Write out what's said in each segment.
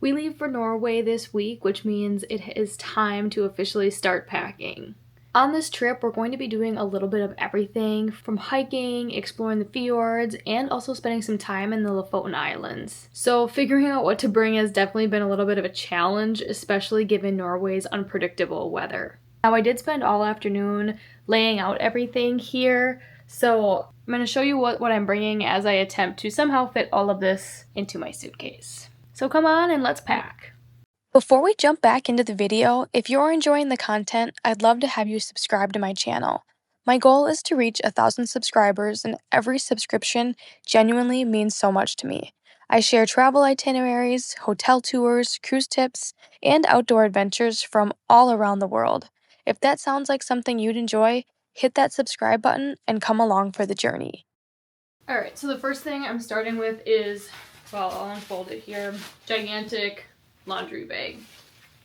We leave for Norway this week, which means it is time to officially start packing. On this trip, we're going to be doing a little bit of everything from hiking, exploring the fjords, and also spending some time in the Lofoten Islands. So figuring out what to bring has definitely been a little bit of a challenge, especially given Norway's unpredictable weather. Now, I did spend all afternoon laying out everything here, so I'm going to show you what I'm bringing as I attempt to somehow fit all of this into my suitcase. So come on and let's pack. Before we jump back into the video, if you're enjoying the content, I'd love to have you subscribe to my channel. My goal is to reach 1,000 subscribers, and every subscription genuinely means so much to me. I share travel itineraries, hotel tours, cruise tips, and outdoor adventures from all around the world. If that sounds like something you'd enjoy, hit that subscribe button and come along for the journey. Alright, so the first thing I'm starting with is, well, I'll unfold it here, gigantic laundry bag.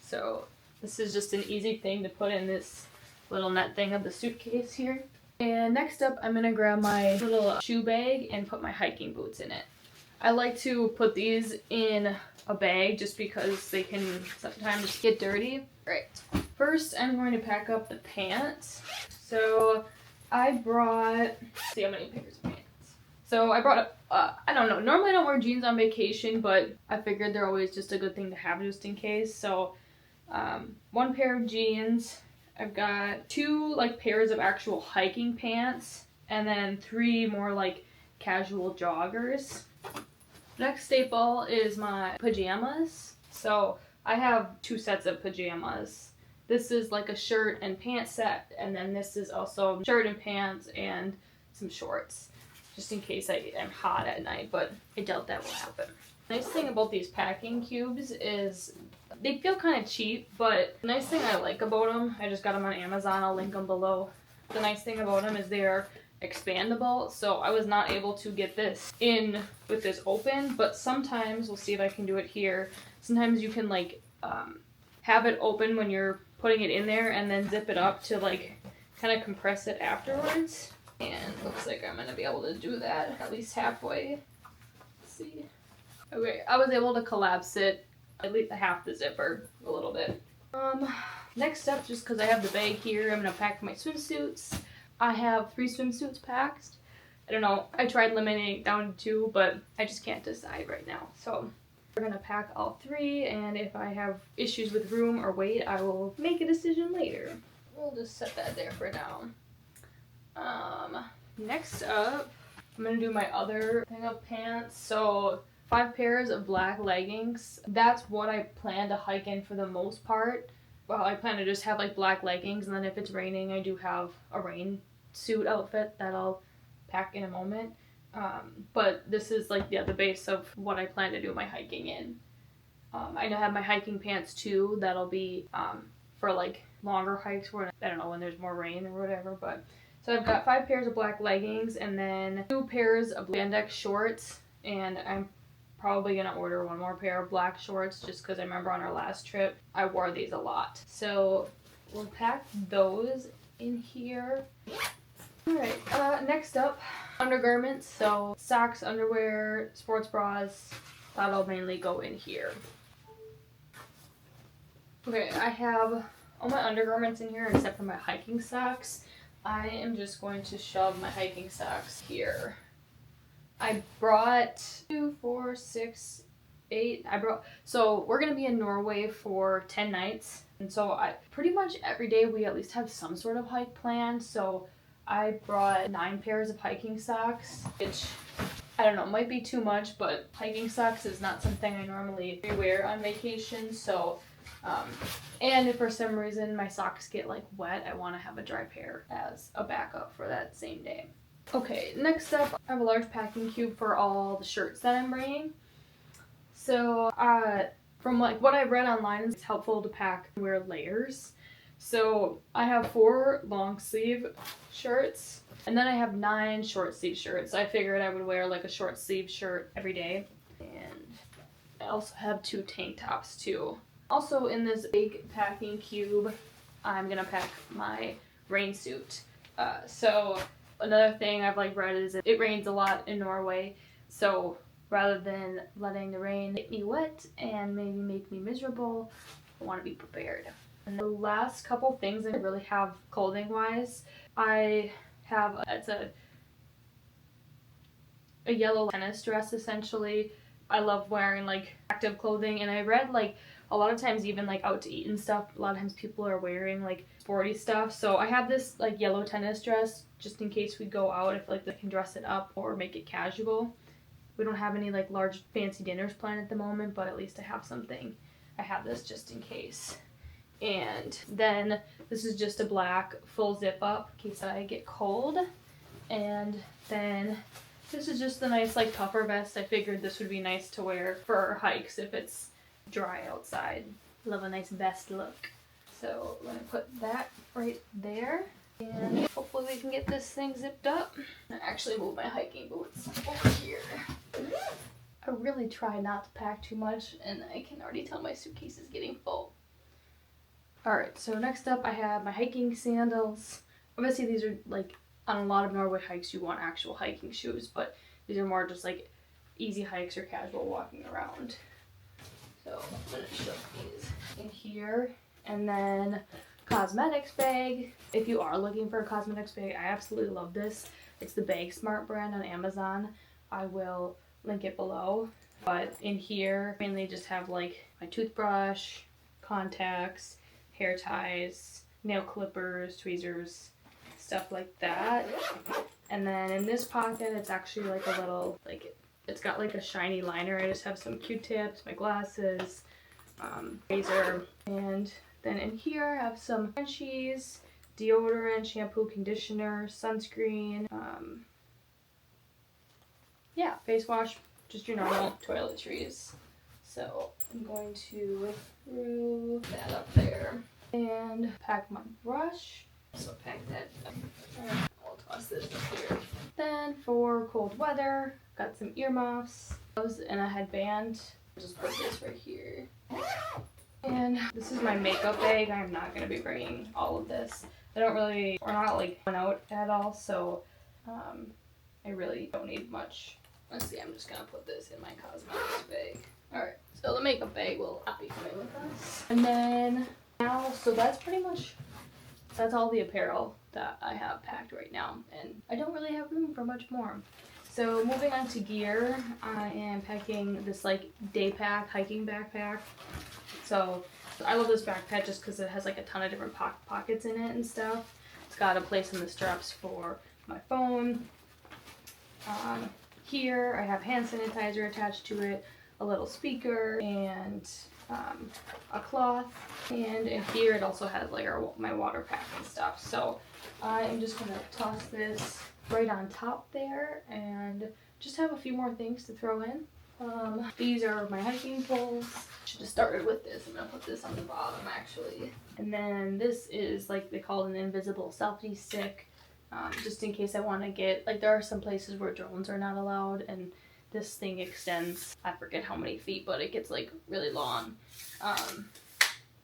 So this is just an easy thing to put in this little net thing of the suitcase here. And next up, I'm gonna grab my little shoe bag and put my hiking boots in it. I like to put these in a bag just because they can sometimes get dirty. Right. First, I'm going to pack up the pants. So I brought, let's see how many pairs of pants. So I brought, I don't know, normally I don't wear jeans on vacation, but I figured they're always just a good thing to have just in case. So one pair of jeans, I've got two like pairs of actual hiking pants, and then three more like casual joggers. Next staple is my pajamas. So I have two sets of pajamas. This is like a shirt and pants set, and then this is also shirt and pants and some shorts, just in case I'm hot at night, but I doubt that will happen. Nice thing about these packing cubes is they feel kind of cheap, but the nice thing I like about them, I just got them on Amazon, I'll link them below. The nice thing about them is they are expandable, so I was not able to get this in with this open, but sometimes, we'll see if I can do it here, sometimes you can like have it open when you're putting it in there and then zip it up to like kind of compress it afterwards. And looks like I'm going to be able to do that at least halfway. Let's see. Okay, I was able to collapse it, at least half the zipper, a little bit. Next up, just because I have the bag here, I'm going to pack my swimsuits. I have 3 swimsuits packed. I don't know, I tried limiting it down to 2, but I just can't decide right now. So we're going to pack all 3, and if I have issues with room or weight, I will make a decision later. We'll just set that there for now. Next up, I'm gonna do my other thing of pants. So 5 pairs of black leggings. That's what I plan to hike in for the most part. Well, I plan to just have like black leggings, and then if it's raining, I do have a rain suit outfit that I'll pack in a moment. But this is like, yeah, the base of what I plan to do my hiking in. I have my hiking pants too. That'll be for like longer hikes where, I don't know, when there's more rain or whatever, but so I've got 5 pairs of black leggings and then 2 pairs of spandex shorts, and I'm probably going to order 1 more pair of black shorts just because I remember on our last trip I wore these a lot. So we'll pack those in here. Alright, next up, undergarments. So socks, underwear, sports bras, that'll mainly go in here. Okay, I have all my undergarments in here except for my hiking socks. I am just going to shove my hiking socks here. I brought 2, 4, 6, 8. So we're going to be in Norway for 10 nights. And so pretty much every day we at least have some sort of hike planned. So I brought 9 pairs of hiking socks, which I don't know, might be too much, but hiking socks is not something I normally wear on vacation. So and if for some reason my socks get like wet, I want to have a dry pair as a backup for that same day. Okay, next up, I have a large packing cube for all the shirts that I'm bringing. So from like what I've read online, it's helpful to pack and wear layers. So I have 4 long sleeve shirts, and then I have 9 short sleeve shirts. I figured I would wear like a short sleeve shirt every day. And I also have 2 tank tops too. Also in this big packing cube, I'm gonna pack my rain suit. So another thing I've like read is it rains a lot in Norway, so rather than letting the rain get me wet and maybe make me miserable. I want to be prepared. And the last couple things I really have clothing wise, I have it's a yellow tennis dress essentially. I love wearing like active clothing, and I read like a lot of times even like out to eat and stuff, a lot of times people are wearing like sporty stuff. So I have this like yellow tennis dress just in case we go out. I feel like they can dress it up or make it casual. We don't have any like large fancy dinners planned at the moment, but at least I have something. I have this just in case. And then this is just a black full zip up in case I get cold. And then this is just a nice like puffer vest. I figured this would be nice to wear for hikes if it's dry outside. Love a nice vest look. So I'm gonna put that right there, and hopefully we can get this thing zipped up. I actually move my hiking boots over here. I really try not to pack too much, and I can already tell my suitcase is getting full. Alright, so next up I have my hiking sandals. Obviously these are like, on a lot of Norway hikes you want actual hiking shoes, but these are more just like easy hikes or casual walking around. So I'm going to shove these in here. And then cosmetics bag. If you are looking for a cosmetics bag, I absolutely love this. It's the Bag Smart brand on Amazon. I will link it below. But in here, I mainly just have like my toothbrush, contacts, hair ties, nail clippers, tweezers, stuff like that. And then in this pocket, it's actually like a little, like, it's got like a shiny liner. I just have some Q-tips, my glasses, razor, and then in here I have some scrunchies, deodorant, shampoo, conditioner, sunscreen, yeah, face wash, just your normal toiletries. So I'm going to throw that up there and pack my brush. So pack that up. I'll toss this up here. Then for cold weather, got some earmuffs and a headband. Just put this right here. And this is my makeup bag. I'm not going to be bringing all of this. We're not like going out at all, so I really don't need much. Let's see, I'm just going to put this in my cosmetics bag. Alright, so the makeup bag will not be coming with us. And then now, so that's all the apparel that I have packed right now, and I don't really have room for much more. So moving on to gear, I am packing this like day pack hiking backpack. So I love this backpack just because it has like a ton of different pockets in it and stuff. It's got a place in the straps for my phone. Here I have hand sanitizer attached to it, a little speaker, and a cloth. And in here it also has like my water pack and stuff. So I'm just gonna toss this right on top there and just have a few more things to throw in. These are my hiking poles. Should have started with this. I'm gonna put this on the bottom actually. And then this is like they call it an invisible selfie stick. Just in case I want to get, like, there are some places where drones are not allowed, and this thing extends, I forget how many feet, but it gets like really long.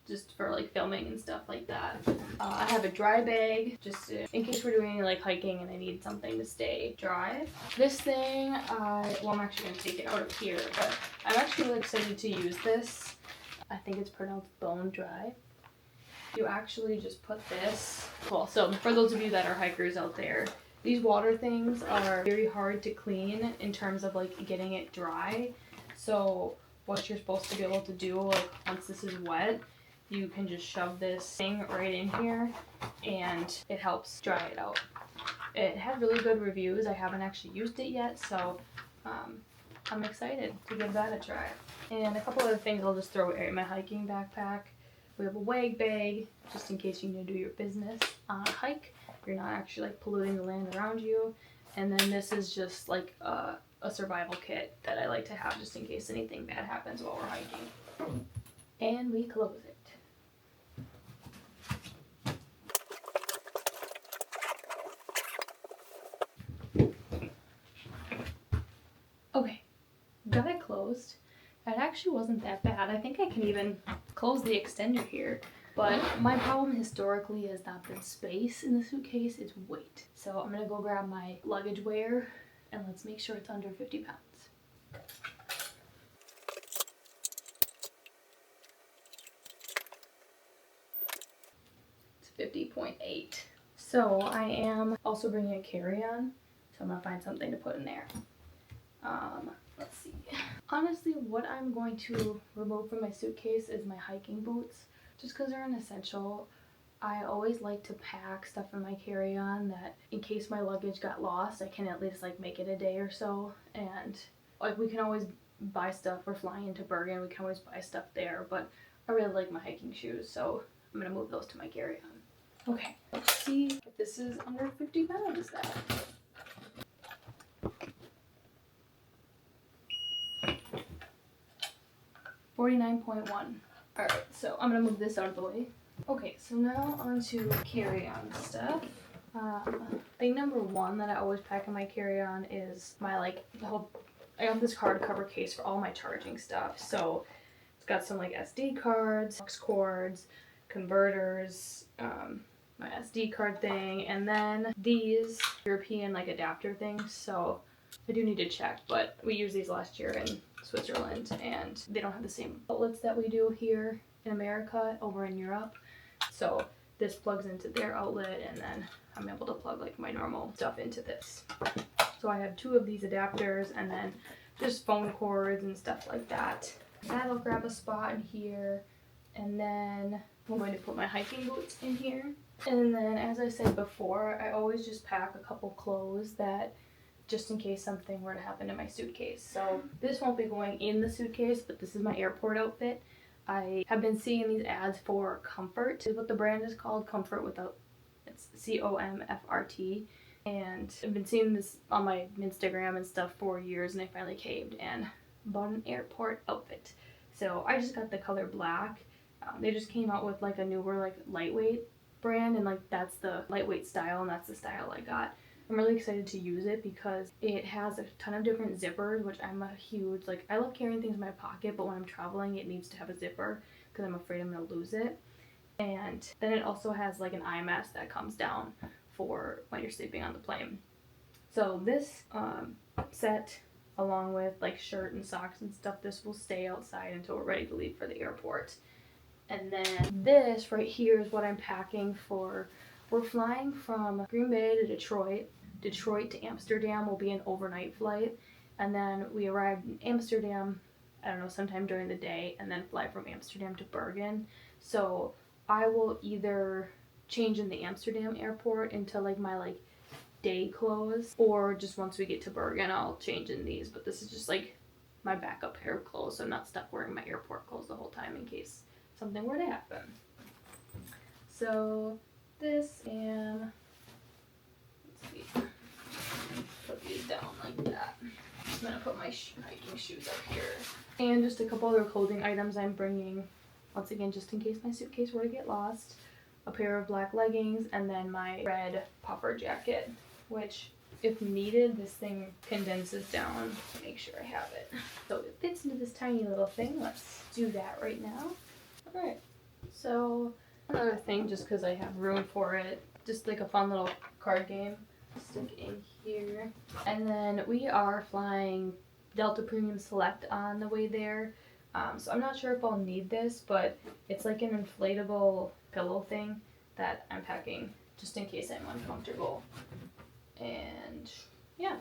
Just for like filming and stuff like that. I have a dry bag just in case we're doing like hiking and I need something to stay dry. This thing, I'm actually going to take it out of here, but I'm actually really excited to use this. I think it's pronounced bone dry. You actually just put this, well, so for those of you that are hikers out there, these water things are very hard to clean in terms of like getting it dry. So what you're supposed to be able to do, like once this is wet, you can just shove this thing right in here and it helps dry it out. It had really good reviews. I haven't actually used it yet, so I'm excited to give that a try. And a couple other things I'll just throw in my hiking backpack. We have a wag bag, just in case you need to do your business on a hike. You're not actually like polluting the land around you. And then this is just like a survival kit that I like to have just in case anything bad happens while we're hiking. And we close it. Okay, got it closed. It actually wasn't that bad. I think I can even close the extender here. But my problem historically has not been space in the suitcase, it's weight. So I'm gonna go grab my luggage weigher and let's make sure it's under 50 pounds. It's 50.8. So I am also bringing a carry-on, so I'm gonna find something to put in there. Let's see. Honestly, what I'm going to remove from my suitcase is my hiking boots, just because they're an essential. I always like to pack stuff in my carry-on that in case my luggage got lost, I can at least like make it a day or so. And like we can always buy stuff. We're flying into Bergen, we can always buy stuff there, but I really like my hiking shoes, so I'm gonna move those to my carry-on. Okay, let's see if this is under 50 pounds then. 49.1. Alright, so I'm gonna move this out of the way. Okay, so now onto carry-on stuff. Thing number one that I always pack in my carry-on is my I have this card cover case for all my charging stuff. So it's got some like SD cards, aux cords, converters, my SD card thing, and then these European like adapter things. So I do need to check, but we used these last year in Switzerland and they don't have the same outlets that we do here in America over in Europe. So this plugs into their outlet and then I'm able to plug like my normal stuff into this. So I have two of these adapters and then just phone cords and stuff like that. That'll grab a spot in here, and then I'm going to put my hiking boots in here. And then as I said before, I always just pack a couple clothes that just in case something were to happen to my suitcase. So this won't be going in the suitcase, but this is my airport outfit. I have been seeing these ads for Comfort, is what the brand is called, Comfort without, it's COMFRT. And I've been seeing this on my Instagram and stuff for years, and I finally caved and bought an airport outfit. So I just got the color black. They just came out with like a newer like lightweight brand, and like that's the lightweight style, and that's the style I got. I'm really excited to use it because it has a ton of different zippers, which I'm a huge, like, I love carrying things in my pocket, but when I'm traveling, it needs to have a zipper because I'm afraid I'm going to lose it. And then it also has, like, an eye mask that comes down for when you're sleeping on the plane. So this set, along with, like, shirt and socks and stuff, this will stay outside until we're ready to leave for the airport. And then this right here is what I'm packing for. We're flying from Green Bay to Detroit. Detroit to Amsterdam will be an overnight flight. And then we arrive in Amsterdam, I don't know, sometime during the day, and then fly from Amsterdam to Bergen. So I will either change in the Amsterdam airport into like my like day clothes, or just once we get to Bergen, I'll change in these. But this is just like my backup pair of clothes, so I'm not stuck wearing my airport clothes the whole time in case something were to happen. So this, and let's see, put these down like that. I'm gonna put my hiking shoes up here, and just a couple other clothing items I'm bringing, once again just in case my suitcase were to get lost. A pair of black leggings, and then my red puffer jacket, which if needed, this thing condenses down. Make sure I have it so it fits into this tiny little thing. Let's do that right now. Alright, so another thing, just because I have room for it, just like a fun little card game, stick in here. And then we are flying Delta Premium Select on the way there, so I'm not sure if I'll need this, but it's like an inflatable pillow thing that I'm packing just in case I'm uncomfortable. And yeah,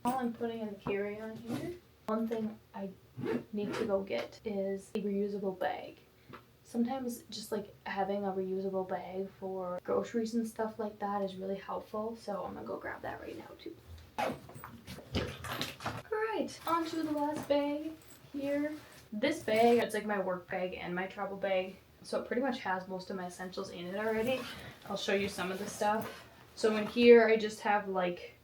all I'm putting in the carry-on here. One thing I need to go get is a reusable bag. Sometimes just like having a reusable bag for groceries and stuff like that is really helpful, so I'm gonna go grab that right now too. Alright, on to the last bag here. This bag, it's like my work bag and my travel bag, so it pretty much has most of my essentials in it already. I'll show you some of the stuff. So in here I just have like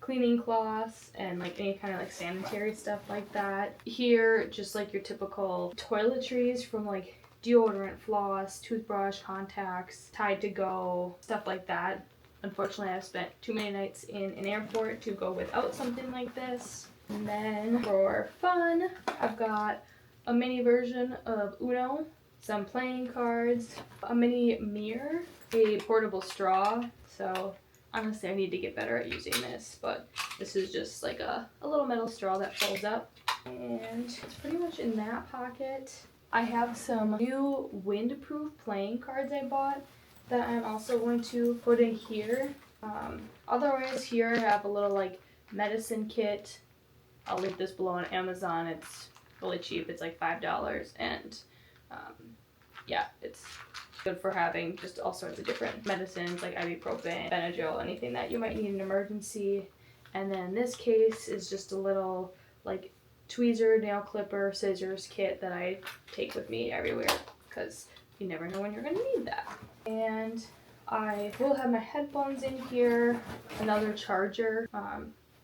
cleaning cloths and like any kind of like sanitary stuff like that. Here, just like your typical toiletries from like deodorant, floss, toothbrush, contacts, Tide to go, stuff like that. Unfortunately, I've spent too many nights in an airport to go without something like this. And then for fun, I've got a mini version of Uno, some playing cards, a mini mirror, a portable straw. So Honestly, I need to get better at using this, but this is just like a little metal straw that folds up. And it's pretty much in that pocket. I have some new windproof playing cards I bought that I'm also going to put in here. Otherwise, here I have a little like medicine kit. I'll link this below on Amazon. It's really cheap. It's like $5, and yeah, it's good for having just all sorts of different medicines like ibuprofen, Benadryl, anything that you might need in an emergency. And then this case is just a little like tweezer, nail clipper, scissors kit that I take with me everywhere because you never know when you're going to need that. And I will have my headphones in here, another charger,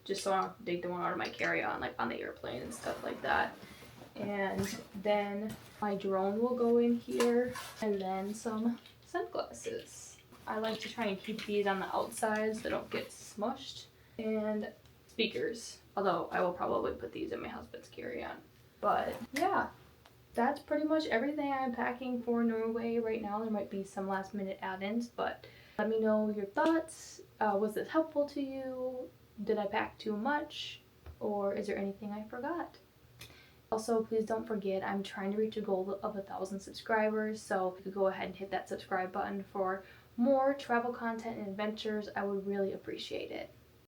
just so I don't have to dig the one out of my carry-on, like on the airplane and stuff like that. And then my drone will go in here, and then some sunglasses. I like to try and keep these on the outside so they don't get smushed. And speakers, although I will probably put these in my husband's carry-on. But yeah, that's pretty much everything I'm packing for Norway right now. There might be some last minute add-ins, but let me know your thoughts. Was this helpful to you? Did I pack too much? Or is there anything I forgot? Also, please don't forget, I'm trying to reach a goal of 1,000 subscribers, so if you could go ahead and hit that subscribe button for more travel content and adventures, I would really appreciate it.